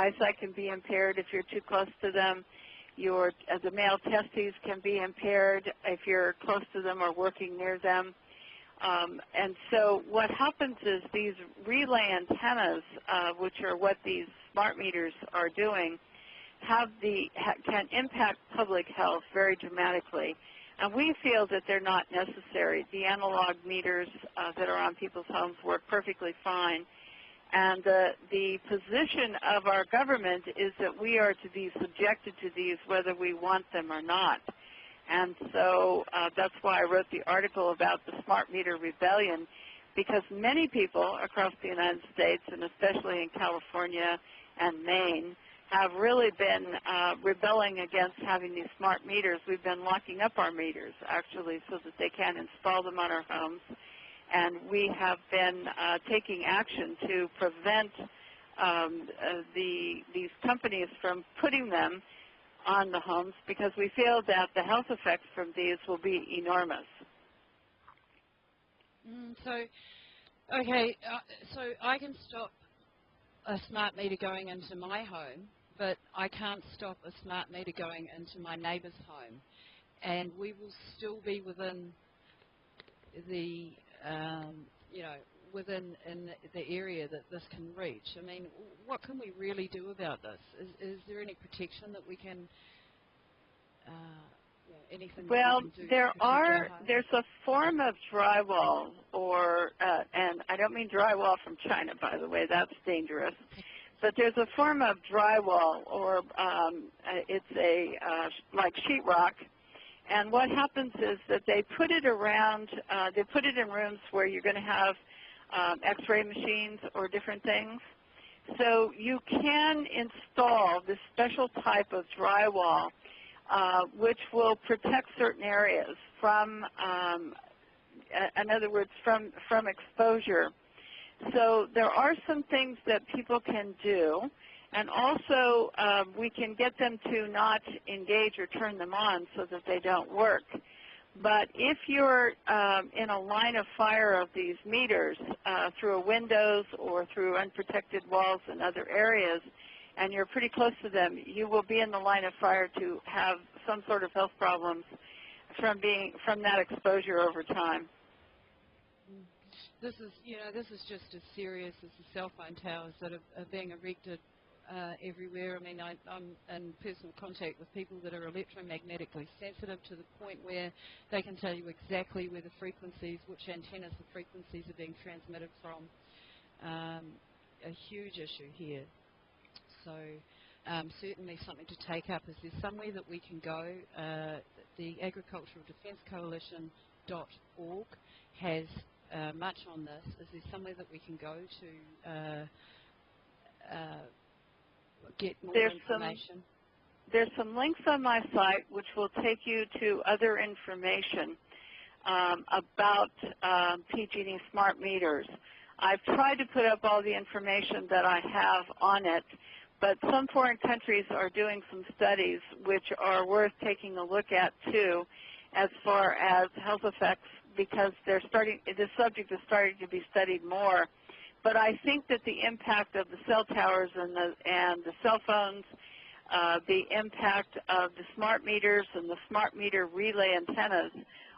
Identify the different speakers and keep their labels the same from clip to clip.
Speaker 1: eyesight can be impaired if you're too close to them. The male testes can be impaired if you're close to them or working near them. And so what happens is these relay antennas, which are what these smart meters are doing, can impact public health very dramatically. And we feel that they're not necessary. The analog meters that are on people's homes work perfectly fine. And the position of our government is that we are to be subjected to these whether we want them or not. And so that's why I wrote the article about the smart meter rebellion, because many people across the United States, and especially in California and Maine, have really been rebelling against having these smart meters. We've been locking up our meters, actually, so that they can't install them on our homes. And we have been taking action to prevent these companies from putting them on the homes, because we feel that the health effects from these will be enormous.
Speaker 2: So I can stop a smart meter going into my home, but I can't stop a smart meter going into my neighbour's home, and we will still be within the within the area that this can reach. I mean, what can we really do about this? Is there any protection that we can, anything
Speaker 1: well,
Speaker 2: that we can do?
Speaker 1: There's a form of drywall, and I don't mean drywall from China, by the way, that's dangerous. But there's a form of drywall, or it's like sheetrock. And what happens is that they put it around, they put it in rooms where you're going to have X-ray machines or different things. So you can install this special type of drywall which will protect certain areas from, in other words, from exposure. So there are some things that people can do, and also we can get them to not engage or turn them on so that they don't work. But if you're in a line of fire of these meters through a windows or through unprotected walls in other areas, and you're pretty close to them, you will be in the line of fire to have some sort of health problems from that exposure over time.
Speaker 2: This is just as serious as the cell phone towers that are being erected everywhere. I mean, I'm in personal contact with people that are electromagnetically sensitive to the point where they can tell you exactly where the frequencies, which antennas the frequencies are being transmitted from. A huge issue here. So certainly something to take up. Is there somewhere that we can go? The Agricultural Defence Coalition.org has much on this. Is there somewhere that we can go to get more information?
Speaker 1: There's some links on my site which will take you to other information about PG&E smart meters. I've tried to put up all the information that I have on it, but some foreign countries are doing some studies which are worth taking a look at too, as far as health effects, because this subject is starting to be studied more. But I think that the impact of the cell towers and the cell phones, the impact of the smart meters and the smart meter relay antennas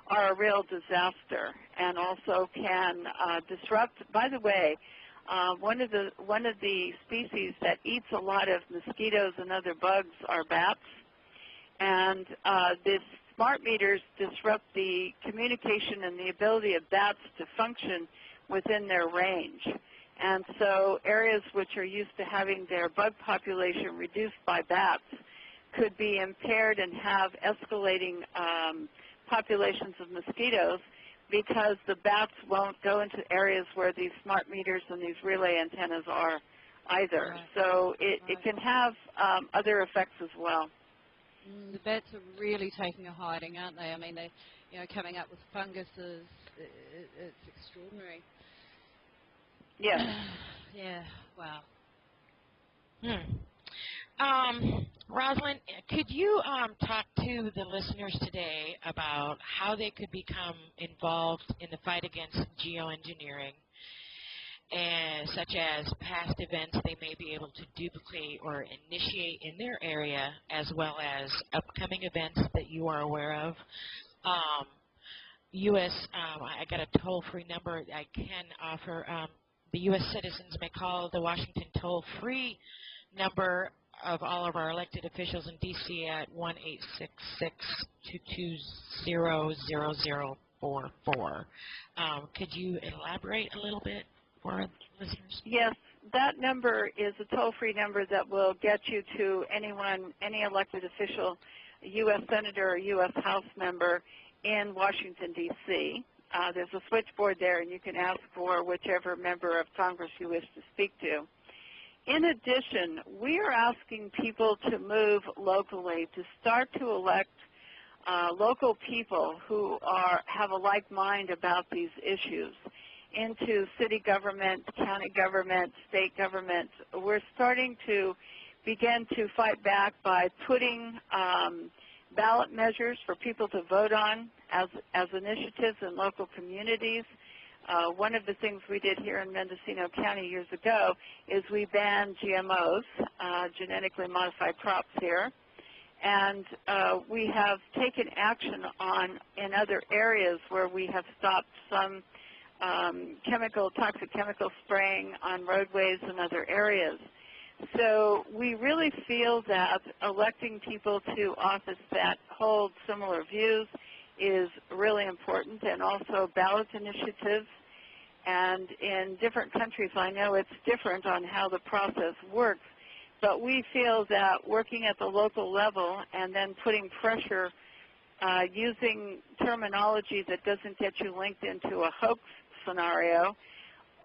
Speaker 1: are a real disaster, and also can disrupt. By the way, one of the species that eats a lot of mosquitoes and other bugs are bats, and these smart meters disrupt the communication and the ability of bats to function within their range. And so areas which are used to having their bug population reduced by bats could be impaired and have escalating populations of mosquitoes, because the bats won't go into areas where these smart meters and these relay antennas are either. Right. So it can have other effects as well.
Speaker 2: The bats are really taking a hiding, aren't they? I mean, they, coming up with funguses. It's extraordinary.
Speaker 1: Yeah.
Speaker 2: Yeah. Wow.
Speaker 3: Rosalind, could you talk to the listeners today about how they could become involved in the fight against geoengineering, such as past events they may be able to duplicate or initiate in their area, as well as upcoming events that you are aware of. I got a toll-free number I can offer. The U.S. citizens may call the Washington toll-free number of all of our elected officials in D.C. at 1-866-220-0044. Could you elaborate a little bit for our listeners?
Speaker 1: Yes, that number is a toll-free number that will get you to anyone, any elected official, a U.S. Senator or U.S. House member in Washington, D.C. There's a switchboard there, and you can ask for whichever member of Congress you wish to speak to. In addition, we are asking people to move locally, to start to elect local people who have a like mind about these issues into city government, county government, state government. We're starting to begin to fight back by putting ballot measures for people to vote on as initiatives in local communities. One of the things we did here in Mendocino County years ago is we banned GMOs, genetically modified crops here, and we have taken action in other areas where we have stopped some toxic chemical spraying on roadways and other areas. So we really feel that electing people to office that hold similar views is really important, and also ballot initiatives. And in different countries, I know it's different on how the process works, but we feel that working at the local level and then putting pressure using terminology that doesn't get you linked into a hoax scenario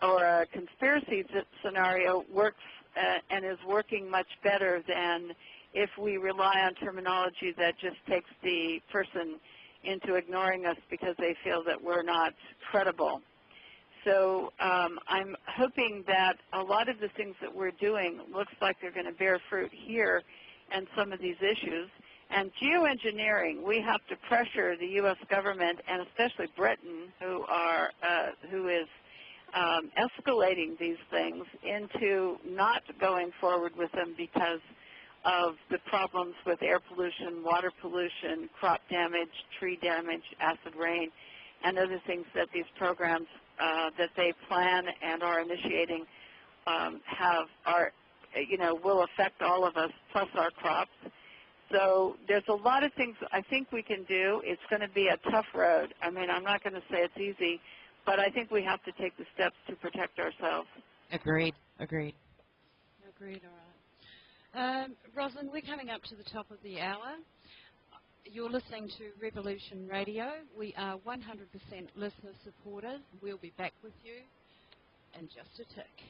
Speaker 1: or a conspiracy scenario works and is working much better than if we rely on terminology that just takes the person into ignoring us because they feel that we're not credible. So I'm hoping that a lot of the things that we're doing looks like they're going to bear fruit here and some of these issues. And geoengineering, we have to pressure the U.S. government, and especially Britain, who is escalating these things, into not going forward with them because of the problems with air pollution, water pollution, crop damage, tree damage, acid rain, and other things that these programs that they plan and are initiating will affect all of us, plus our crops. So there's a lot of things I think we can do. It's going to be a tough road. I mean, I'm not going to say it's easy, but I think we have to take the steps to protect ourselves.
Speaker 3: Agreed.
Speaker 2: Agreed, all right. Rosalind, we're coming up to the top of the hour. You're listening to Revolution Radio. We are 100% listener supported. We'll be back with you in just a tick.